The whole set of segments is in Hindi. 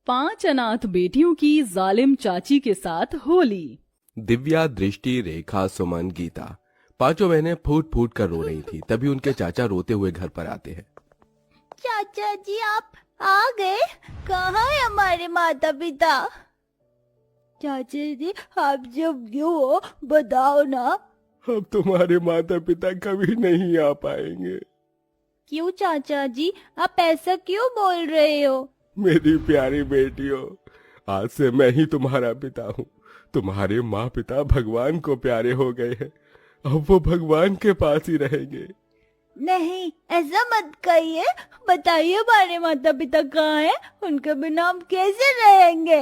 5 अनाथ बेटियों की जालिम चाची के साथ होली। दिव्या, दृष्टि, रेखा, सुमन, गीता पांचों बहनें फूट फूट कर रो रही थी। तभी उनके चाचा रोते हुए घर पर आते हैं। चाचा जी आप आ गए? कहाँ है हमारे माता पिता? चाचा जी आप जब क्यों हो बताओ ना। अब तुम्हारे माता पिता कभी नहीं आ पाएंगे। क्यों चाचा जी आप ऐसा क्यों बोल रहे हो? मेरी प्यारी बेटियों, आज से मैं ही तुम्हारा पिता हूँ। तुम्हारे माँ पिता भगवान को प्यारे हो गए हैं। अब वो भगवान के पास ही रहेंगे। नहीं ऐसा मत कहिए। बताइए हमारे माता पिता कहाँ हैं? उनके बिना हम कैसे रहेंगे?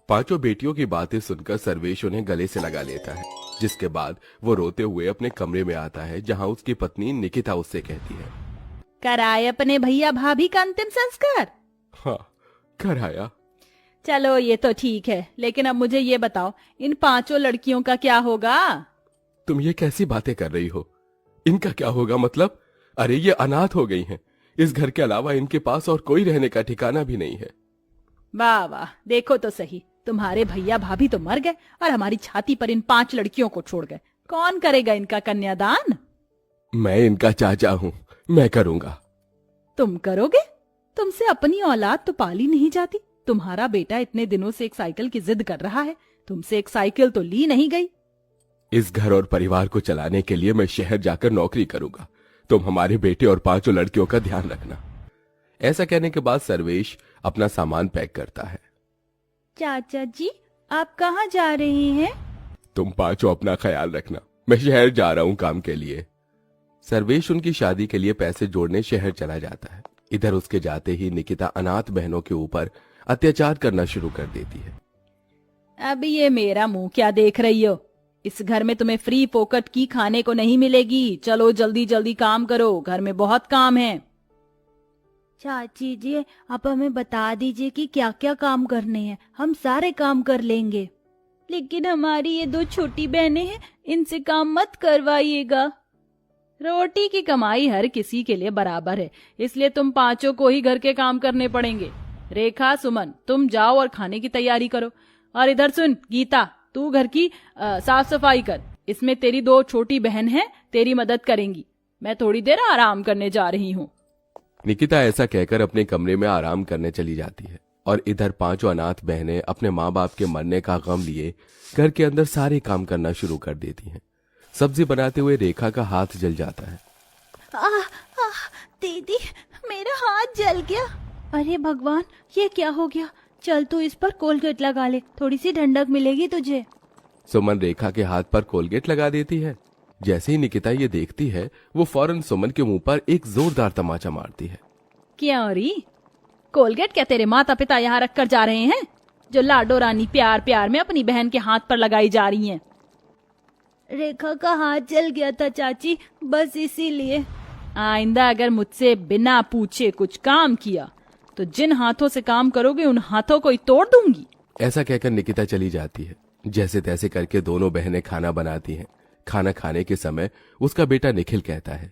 पांचों बेटियों की बातें सुनकर सर्वेश उन्हें गले से लगा लेता है, जिसके बाद वो रोते हुए अपने कमरे में आता है, जहाँ उसकी पत्नी निकिता उससे कहती है, कराए अपने भैया भाभी का अंतिम संस्कार? हाँ कराया। चलो ये तो ठीक है, लेकिन अब मुझे ये बताओ, इन 5 लड़कियों का क्या होगा? तुम ये कैसी बातें कर रही हो? इनका क्या होगा मतलब? अरे ये अनाथ हो गई हैं। इस घर के अलावा इनके पास और कोई रहने का ठिकाना भी नहीं है। वाह वाह, देखो तो सही, तुम्हारे भैया भाभी तो मर गए और हमारी छाती पर इन 5 लड़कियों को छोड़ गए। कौन करेगा इनका कन्यादान? मैं इनका चाचा हूँ, मैं करूँगा। तुम करोगे? तुमसे अपनी औलाद तो पाली नहीं जाती। तुम्हारा बेटा इतने दिनों से एक साइकिल की जिद कर रहा है, तुमसे एक साइकिल तो ली नहीं गई। इस घर और परिवार को चलाने के लिए मैं शहर जाकर नौकरी करूंगा। तुम हमारे बेटे और 5 लड़कियों का ध्यान रखना। ऐसा कहने के बाद सर्वेश अपना सामान पैक करता है। चाचा जी आप कहाँ जा रहे हैं? तुम 5 अपना ख्याल रखना, मैं शहर जा रहा हूँ काम के लिए। सर्वेश उनकी शादी के लिए पैसे जोड़ने शहर चला जाता है। इधर उसके जाते ही निकिता अनाथ बहनों के ऊपर अत्याचार करना शुरू कर देती है। अब ये मेरा मुंह क्या देख रही हो? इस घर में तुम्हें फ्री पोकट की खाने को नहीं मिलेगी। चलो जल्दी जल्दी काम करो, घर में बहुत काम है। चाची जी आप हमें बता दीजिए कि क्या क्या काम करने हैं, हम सारे काम कर लेंगे। लेकिन हमारी ये 2 छोटी बहनें हैं, इनसे काम मत करवाइएगा। रोटी की कमाई हर किसी के लिए बराबर है, इसलिए तुम 5 को ही घर के काम करने पड़ेंगे। रेखा, सुमन, तुम जाओ और खाने की तैयारी करो। और इधर सुन गीता, तू घर की साफ सफाई कर। इसमें तेरी 2 छोटी बहन हैं, तेरी मदद करेंगी। मैं थोड़ी देर आराम करने जा रही हूँ। निकिता ऐसा कहकर अपने कमरे में आराम करने चली जाती है और इधर 5 अनाथ बहनें अपने माँ बाप के मरने का गम लिए घर के अंदर सारे काम करना शुरू कर देती हैं। सब्जी बनाते हुए रेखा का हाथ जल जाता है। दीदी मेरा हाथ जल गया। अरे भगवान ये क्या हो गया? चल तू इस पर कोलगेट लगा ले, थोड़ी सी ठंडक मिलेगी तुझे। सुमन रेखा के हाथ पर कोलगेट लगा देती है। जैसे ही निकिता ये देखती है, वो फौरन सुमन के मुंह पर एक जोरदार तमाचा मारती है। क्यों री? कोलगेट क्या तेरे माता पिता यहाँ रख कर जा रहे हैं, जो लाडो रानी प्यार प्यार में अपनी बहन के हाथ पर लगाई जा रही हैं? रेखा का हाथ जल गया था चाची, बस इसीलिए। आइंदा अगर मुझसे बिना पूछे कुछ काम किया तो जिन हाथों से काम करोगे उन हाथों को ही तोड़ दूंगी। ऐसा कहकर निकिता चली जाती है। जैसे तैसे करके दोनों बहनें खाना बनाती हैं। खाना खाने के समय उसका बेटा निखिल कहता है,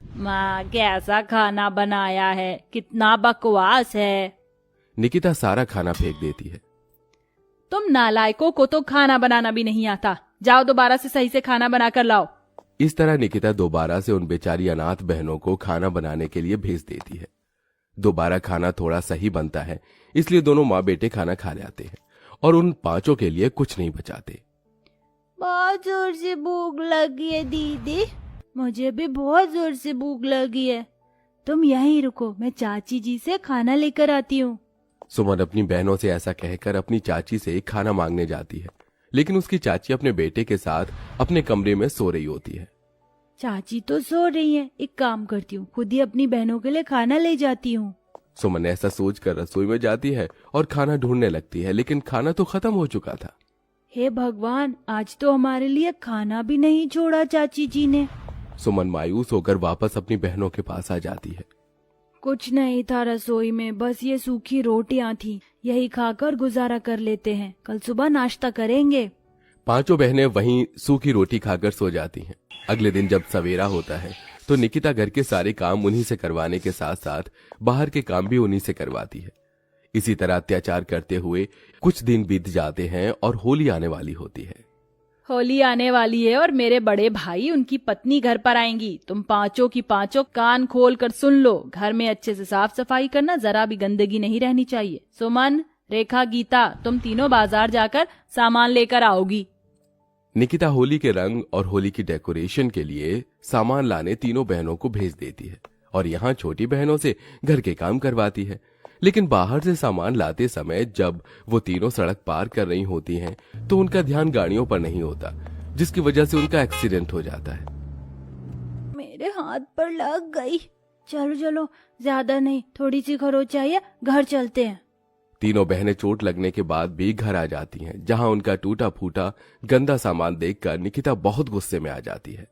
माँ कैसा खाना बनाया है, कितना बकवास है। निकिता सारा खाना फेंक देती है। तुम नालायकों को तो खाना बनाना भी नहीं आता। जाओ दोबारा से सही से खाना बना कर लाओ। इस तरह निकिता दोबारा से उन बेचारी अनाथ बहनों को खाना बनाने के लिए भेज देती है। दोबारा खाना थोड़ा सही बनता है, इसलिए दोनों माँ बेटे खाना खा जाते हैं और उन 5 के लिए कुछ नहीं बचाते। बहुत जोर से भूख लगी है दीदी, मुझे भी बहुत जोर से भूख लगी है। तुम यहीं रुको, मैं चाची जी से खाना लेकर आती हूँ। सुमन अपनी बहनों से ऐसा कहकर अपनी चाची से खाना मांगने जाती है, लेकिन उसकी चाची अपने बेटे के साथ अपने कमरे में सो रही होती है। चाची तो सो रही है, एक काम करती हूँ, खुद ही अपनी बहनों के लिए खाना ले जाती हूँ। सुमन ऐसा सोचकर रसोई में जाती है और खाना ढूंढने लगती है, लेकिन खाना तो खत्म हो चुका था। हे भगवान, आज तो हमारे लिए खाना भी नहीं छोड़ा चाची जी ने। सुमन मायूस होकर वापस अपनी बहनों के पास आ जाती है। कुछ नहीं था रसोई में, बस ये सूखी रोटियां थी, यही खाकर गुजारा कर लेते हैं, कल सुबह नाश्ता करेंगे। 5 बहनें वहीं सूखी रोटी खाकर सो जाती हैं। अगले दिन जब सवेरा होता है तो निकिता घर के सारे काम उन्हीं से करवाने के साथ साथ बाहर के काम भी उन्हीं से करवाती है। इसी तरह अत्याचार करते हुए कुछ दिन बीत जाते हैं और होली आने वाली होती है। होली आने वाली है और मेरे बड़े भाई उनकी पत्नी घर पर आएंगी। तुम पांचों की पांचों कान खोल कर सुन लो। घर में अच्छे से साफ सफाई करना, जरा भी गंदगी नहीं रहनी चाहिए। सुमन, रेखा, गीता, तुम तीनों बाजार जाकर सामान लेकर आओगी। निकिता होली के रंग और होली की डेकोरेशन के लिए सामान लाने तीनों बहनों को भेज देती है और यहाँ छोटी बहनों से घर के काम करवाती है। लेकिन बाहर से सामान लाते समय जब वो तीनों सड़क पार कर रही होती हैं, तो उनका ध्यान गाड़ियों पर नहीं होता, जिसकी वजह से उनका एक्सीडेंट हो जाता है। मेरे हाथ पर लग गई। चलो चलो, ज्यादा नहीं, थोड़ी सी खरोच आई है, घर चलते हैं। तीनों बहनें चोट लगने के बाद भी घर आ जाती हैं, जहां उनका टूटा फूटा गंदा सामान देखकर निकिता बहुत गुस्से में आ जाती है।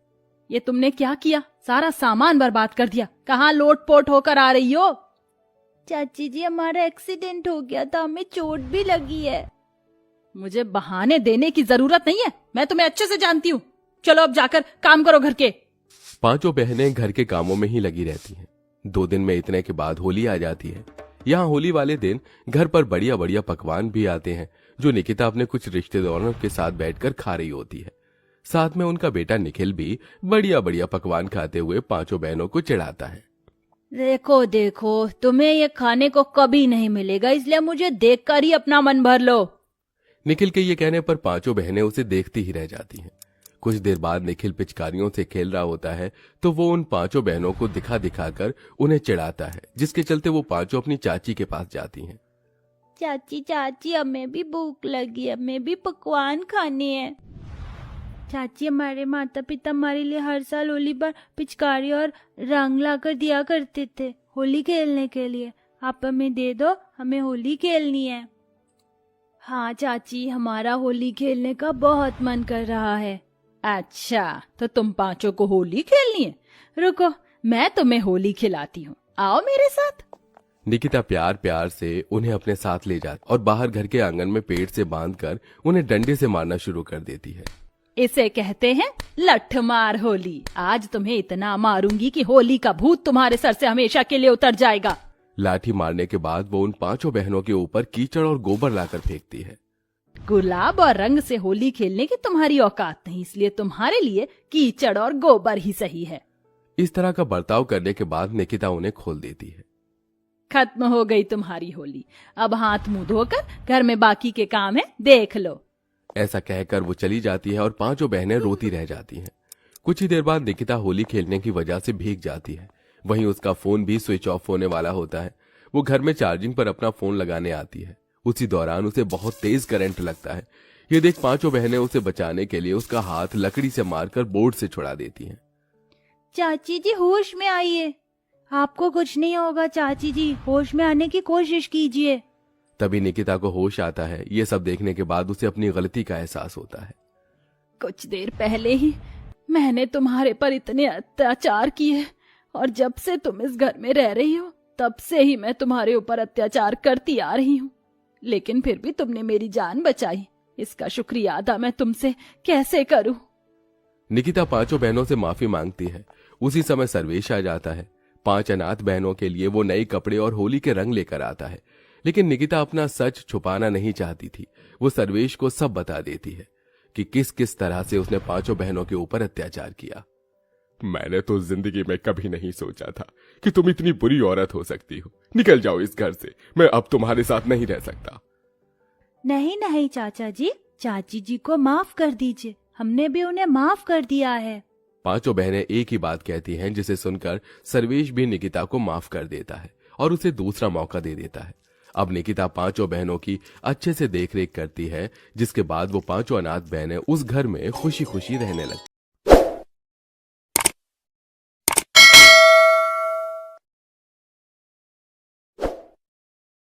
ये तुमने क्या किया? सारा सामान बर्बाद कर दिया। कहाँ लोट पोट होकर आ रही हो? चाची जी, हमारा एक्सीडेंट हो गया था, हमें चोट भी लगी है। मुझे बहाने देने की जरूरत नहीं है, मैं तुम्हें अच्छे से जानती हूँ। चलो अब जाकर काम करो घर के। पांचों बहनें घर के कामों में ही लगी रहती हैं। 2 दिन में इतने के बाद होली आ जाती है। यहाँ होली वाले दिन घर पर बढ़िया बढ़िया पकवान भी आते हैं, जो निकिता अपने कुछ रिश्तेदारों के साथ बैठकर खा रही होती है। साथ में उनका बेटा निखिल भी बढ़िया बढ़िया पकवान खाते हुए पांचों बहनों को चिढ़ाता है। देखो देखो, तुम्हें ये खाने को कभी नहीं मिलेगा, इसलिए मुझे देखकर ही अपना मन भर लो। निखिल के ये कहने पर पांचों बहनें उसे देखती ही रह जाती हैं। कुछ देर बाद निखिल पिचकारियों से खेल रहा होता है, तो वो उन पांचों बहनों को दिखा दिखाकर उन्हें चिढ़ाता है, जिसके चलते वो पांचों अपनी चाची के पास जाती हैं। चाची चाची, हमें भी भूख लगी, हमें भी पकवान खाने हैं। चाची, हमारे माता पिता हमारे लिए हर साल होली पर पिचकारी और रंग लाकर दिया करते थे होली खेलने के लिए। आप हमें दे दो, हमें होली खेलनी है। हाँ चाची, हमारा होली खेलने का बहुत मन कर रहा है। अच्छा, तो तुम पांचों को होली खेलनी है? रुको, मैं तुम्हें होली खिलाती हूँ, आओ मेरे साथ। निकिता प्यार प्यार से उन्हें अपने साथ ले जाती और बाहर घर के आंगन में पेड़ से बांधकर उन्हें डंडे से मारना शुरू कर देती है। इसे कहते हैं लठमार होली। आज तुम्हें इतना मारूंगी कि होली का भूत तुम्हारे सर से हमेशा के लिए उतर जाएगा। लाठी मारने के बाद वो उन पांचों बहनों के ऊपर कीचड़ और गोबर लाकर फेंकती है। गुलाब और रंग से होली खेलने की तुम्हारी औकात नहीं, इसलिए तुम्हारे लिए कीचड़ और गोबर ही सही है। इस तरह का बर्ताव करने के बाद निकिता उन्हें खोल देती है। खत्म हो गई तुम्हारी होली। अब हाथ मुंह धोकर घर में बाकी के काम है, देख लो। ऐसा कहकर वो चली जाती है और पांचों बहनें रोती रह जाती हैं। कुछ ही देर बाद निकिता होली खेलने की वजह से भीग जाती है। वहीं उसका फोन भी स्विच ऑफ होने वाला होता है। वो घर में चार्जिंग पर अपना फोन लगाने आती है। उसी दौरान उसे बहुत तेज करंट लगता है। ये देख पांचों बहनें उसे बचाने के लिए उसका हाथ लकड़ी से मारकर बोर्ड से छुड़ा देती हैं। चाची जी, होश में आइए, आपको कुछ नहीं होगा। चाची जी, होश में आने की कोशिश कीजिए। तभी निकिता को होश आता है। ये सब देखने के बाद उसे अपनी गलती का एहसास होता है। कुछ देर पहले ही मैंने तुम्हारे पर इतने अत्याचार किए और जब से तुम इस घर में रह रही हो तब से ही मैं तुम्हारे ऊपर अत्याचार करती आ रही हूँ, लेकिन फिर भी तुमने मेरी जान बचाई। इसका शुक्रिया अदा मैं तुमसे कैसे करूं? निकिता पांचों बहनों से माफी मांगती है। उसी समय सर्वेश आ जाता है। 5 अनाथ बहनों के लिए वो नए कपड़े और होली के रंग लेकर आता है, लेकिन निकिता अपना सच छुपाना नहीं चाहती थी। वो सर्वेश को सब बता देती है कि किस किस तरह से उसने पांचों बहनों के ऊपर अत्याचार किया। मैंने तो जिंदगी में कभी नहीं सोचा था कि तुम इतनी बुरी औरत हो सकती हो। निकल जाओ इस घर से, मैं अब तुम्हारे साथ नहीं रह सकता। नहीं नहीं चाचा जी, चाची जी को माफ कर दीजिए, हमने भी उन्हें माफ कर दिया है। पांचों बहनें एक ही बात कहती हैं, जिसे सुनकर सर्वेश भी निकिता को माफ कर देता है और उसे दूसरा मौका दे देता है। अब निकिता पांचों बहनों की अच्छे से देखरेख करती है, जिसके बाद वो पांचों अनाथ बहनें उस घर में खुशी खुशी रहने लगती।